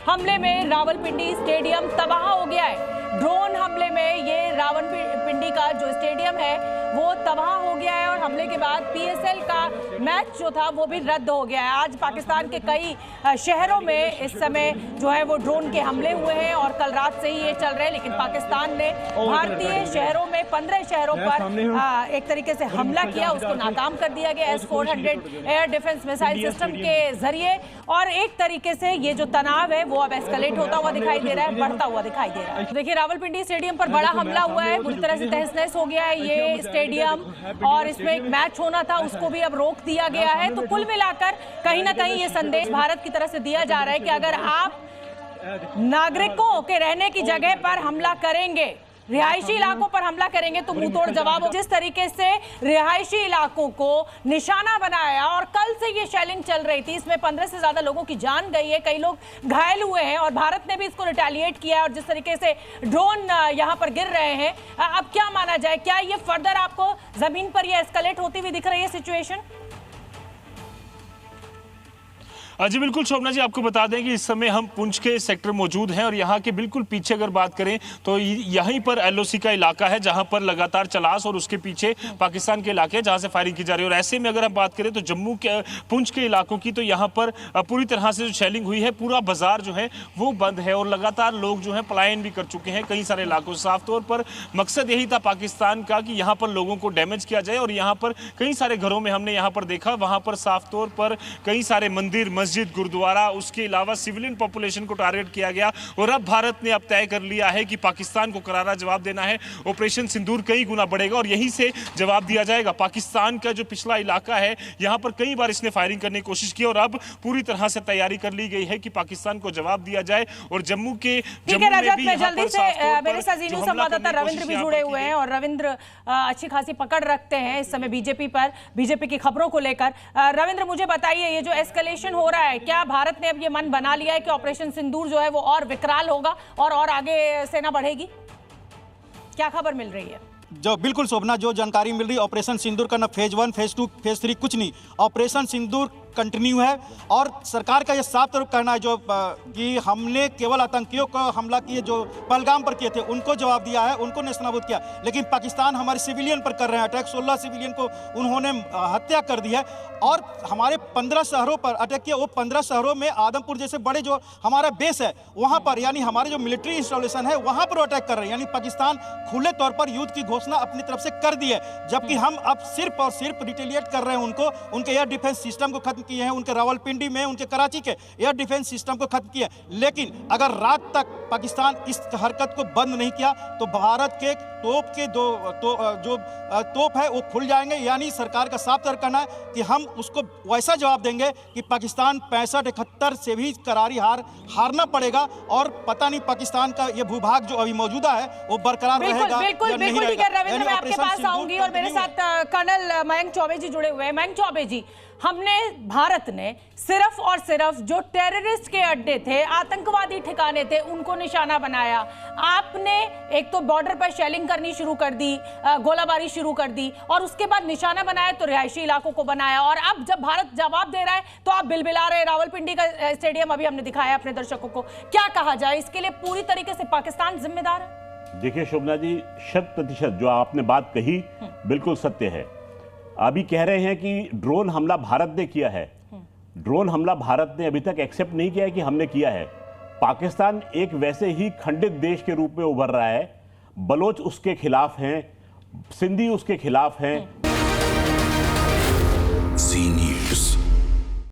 हमले में रावलपिंडी स्टेडियम तबाह हो गया है। ड्रोन हमले में ये रावलपिंडी का जो स्टेडियम है वो तबाह हो गया है और हमले के बाद पीएसएल का मैच जो था वो भी रद्द हो गया है। आज पाकिस्तान के कई शहरों में इस समय जो है वो ड्रोन के हमले हुए हैं और कल रात से ही ये चल रहे हैं, लेकिन पाकिस्तान ने भारतीय शहरों में 15 शहरों पर एक तरीके से हमला किया, उसको नाकाम कर दिया गया S-400 air defence missile system के जरिए। और एक तरीके से ये जो तनाव है वो अब एस्केलेट होता हुआ दिखाई दे रहा है, बढ़ता हुआ दिखाई दे रहा है। देखिए रावलपिंडी स्टेडियम पर बड़ा हमला हुआ है, बुरी तरह से तहस-नहस हो गया है ये स्टेडियम और इसमें एक मैच होना था उसको भी अब रोक दिया गया है। तो कुल मिलाकर कहीं ना कहीं ये संदेश भारत की तरफ से दिया जा रहा है कि अगर आप नागरिकों के रहने की जगह पर हमला करेंगे, रिहायशी इलाकों पर हमला करेंगे तो मुंहतोड़ जवाब। जिस तरीके से रिहायशी इलाकों को निशाना बनाया और कल से ये शेलिंग चल रही थी, इसमें 15 से ज्यादा लोगों की जान गई है, कई लोग घायल हुए हैं और भारत ने भी इसको रिटेलिएट किया है। और जिस तरीके से ड्रोन यहाँ पर गिर रहे हैं, अब क्या माना जाए, क्या ये फर्दर आपको जमीन पर ये एस्केलेट होती हुई दिख रही है सिचुएशन? जी बिल्कुल शोभना जी, आपको बता दें कि इस समय हम पुंछ के सेक्टर मौजूद हैं और यहाँ के बिल्कुल पीछे अगर बात करें तो यहीं पर LOC का इलाका है जहाँ पर लगातार चलास और उसके पीछे पाकिस्तान के इलाके हैं जहाँ से फायरिंग की जा रही है। और ऐसे में अगर हम बात करें तो जम्मू के पुंछ के इलाकों की, तो यहाँ पर पूरी तरह से जो शेलिंग हुई है, पूरा बाजार जो है वो बंद है और लगातार लोग जो है पलायन भी कर चुके हैं कई सारे इलाकों से। साफ तौर पर मकसद यही था पाकिस्तान का कि यहाँ पर लोगों को डैमेज किया जाए और यहाँ पर कई सारे घरों में हमने यहाँ पर देखा, वहाँ पर साफ तौर पर कई सारे मंदिर, मस्जिद, गुरुद्वारा, उसके अलावा सिविलियन पॉपुलेशन को टारगेट किया गया। और अब भारत ने अब तय कर लिया है कि पाकिस्तान को करारा जवाब देना है। ऑपरेशन सिंदूर कई गुना बढ़ेगा और यहीं से जवाब दिया जाएगा। पाकिस्तान का जो पिछला इलाका है, यहाँ पर कई बार इसने फायरिंग करने की कोशिश की और अब पूरी तरह से तैयारी कर ली गई है कि पाकिस्तान को जवाब दिया जाए। और जम्मू के जल्दी से मेरे साथ जीनू संवाददाता रविंद्र भी जुड़े हुए हैं और रविंद्र अच्छी खासी पकड़ रखते हैं इस समय बीजेपी पर, बीजेपी की खबरों को लेकर। रविंद्र मुझे बताइए, ये जो एस्केलेशन हो रहा है, क्या भारत ने अब ये मन बना लिया है कि ऑपरेशन सिंदूर जो है वो और विकराल होगा और आगे सेना बढ़ेगी? क्या खबर मिल रही है? जो बिल्कुल शोभना, जो जानकारी मिल रही है ऑपरेशन सिंदूर का ना फेज 1, फेज 2, फेज 3 कुछ नहीं, ऑपरेशन सिंदूर कंटिन्यू है। और सरकार का ये साफ तौर कहना है जो कि हमने केवल आतंकियों को हमला किए जो पहलगाम पर किए थे उनको जवाब दिया है, उनको नेस्तनाबूद किया, लेकिन पाकिस्तान हमारे सिविलियन पर कर रहे हैं अटैक। 16 सिविलियन को उन्होंने हत्या कर दी है और हमारे 15 शहरों पर अटैक किया। वो 15 शहरों में आदमपुर जैसे बड़े जो हमारा बेस है वहाँ पर, यानी हमारे जो मिलिट्री इंस्टॉलेशन है वहाँ पर अटैक कर रहे हैं। यानी पाकिस्तान खुले तौर पर युद्ध की घोषणा अपनी तरफ से कर दी है, जबकि हम अब सिर्फ और सिर्फ रिटेलिएट कर रहे हैं उनको। उनके एयर डिफेंस सिस्टम को खत्म किए हैं, उनके रावलपिंडी में, उनके कराची के एयर डिफेंस सिस्टम को खत्म किया। लेकिन अगर रात तक पाकिस्तान इस हरकत को बंद नहीं किया तो भारत के तोप के जो तोप है वो खुल जाएंगे। यानी सरकार का साफ तौर कहना है कि हम उसको वैसा जवाब देंगे कि पाकिस्तान 65-71 से भी करारी हारना पड़ेगा और पता नहीं पाकिस्तान का ये भूभाग जो अभी मौजूदा है वो बरकरार रहेगा या नहीं रहेगा। रविंद्र, मैं आपके पास आऊंगी और मेरे साथ कर्नल मयंक चौबे जी जुड़े हुए हैं। मयंक चौबे जी, भारत ने सिर्फ और सिर्फ जो टेररिस्ट के अड्डे थे, आतंकवादी ठिकाने थे, उनको निशाना बनाया। आपने एक तो बॉर्डर पर शेलिंग करनी शुरू कर दी, गोलाबारी शुरू कर दी और उसके बाद निशाना बनाया तो रिहायशी इलाकों को बनाया। और अब जब भारत जवाब दे रहा है तो आप बिलबिला रहे। रावलपिंडी का स्टेडियम अभी हमने दिखाया अपने दर्शकों को, क्या कहा जाए, इसके लिए पूरी तरीके से पाकिस्तान जिम्मेदार है? देखिए शोभना जी, 100% जो आपने बात कही बिल्कुल सत्य है। अभी कह रहे हैं कि ड्रोन हमला भारत ने किया है। ड्रोन हमला भारत ने अभी तक एक्सेप्ट नहीं किया है कि हमने किया है। पाकिस्तान एक वैसे ही खंडित देश के रूप में उभर रहा है। बलोच उसके खिलाफ हैं, सिंधी उसके खिलाफ हैं,